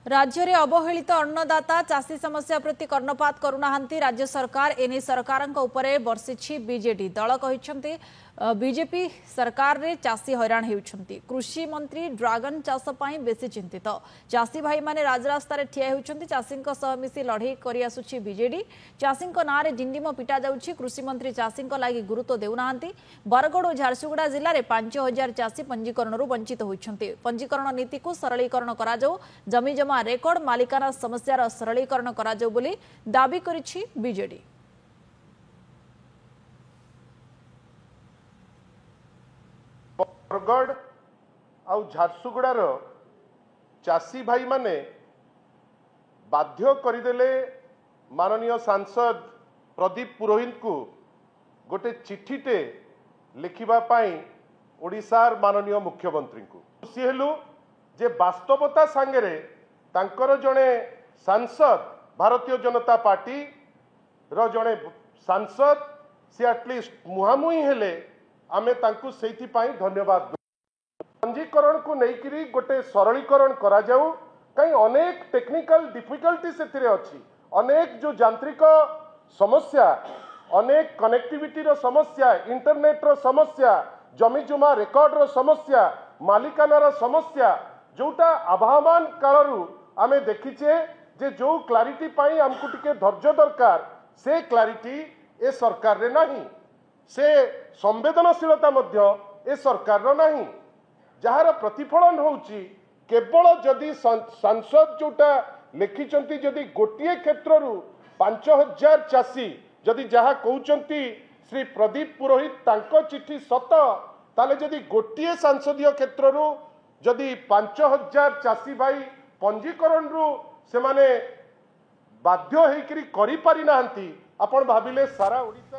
राज्य में अवहेलित अन्नदाता चाषी समस्या प्रति कर्णपात करूना राज्य सरकार एने सरकार बर्षिछि बीजेडी दल कहते बीजेपी सरकार रे चाषी हैरान होउछंती। कृषि मंत्री ड्रागन चाष पई बेसी चिंतित। चाषी भाई माने राजरास्ता रे ठिया होउछंती। चाषींक सह मिसी लड़ाई करि आसुछि बीजेडी। चाषींक नाँ रे डिंडिम पिटा जाउछि। कृषि मंत्री चाषींक लागि गुरुत्व देउनाहांती। बरगड़ और झारसुगुड़ा जिले में 5000 चाषी पंजीकरण वंचित होइछंती। पंजीकरण नीति को सरलीकरण करा जाऊ, जमी जमा रेकर्ड मालिकाना समस्यार सरलीकरण करा जाऊ बोली दाबी करिछि बीजेडी। बरगड़ आउ झारसुगुड़ार चाषी भाई माने बाध्य करदेले माननीय सांसद प्रदीप पुरोहित को गोटे चिठीटे लिखिबा पाई ओडिशार माननीय मुख्यमंत्री को खुशी हेलु जे वास्तवता सांगरे तांकर जड़े सांसद भारतीय जनता पार्टी रो जड़े सांसद सी एटलिस्ट मुहामुही हेले आमे तांकु सेठी पाई धन्यवाद। पंजीकरण को लेकिरी गोटे सरलीकरण करा जाऊ, कहीं अनेक टेक्निकल डिफिकल्टी से अच्छी, अनेक जो यांत्रिक समस्या, अनेक कनेक्टिविटी रो समस्या, इंटरनेट रो समस्या, जमी जमा रेकर्ड रो समस्या, मालिकाना रो समस्या जोटा आभामान कालरू आमे देखीचे जे जो क्लारिटी पाई हमको टिके धैर्य दरकार से क्लारिटी ए सरकार रे नहीं, से संवेदनशीलता मध्य ए सरकार रो नहीं, जहार प्रतिफलन होउची केवल जदि सांसद जोटा लिखिचंती जदि गोटिए क्षेत्र रु 5000 चाषी जदि जहा कहउचंती श्री प्रदीप पुरोहित तांको चिठी सत ताले जदि गोटिए सांसदीय क्षेत्र रु जदि 5000 चाषी भाई पंजीकरण रु से माने बाध्य हेकरी करि पारि नाहंती, आपण भाबिले सारा ओडिसा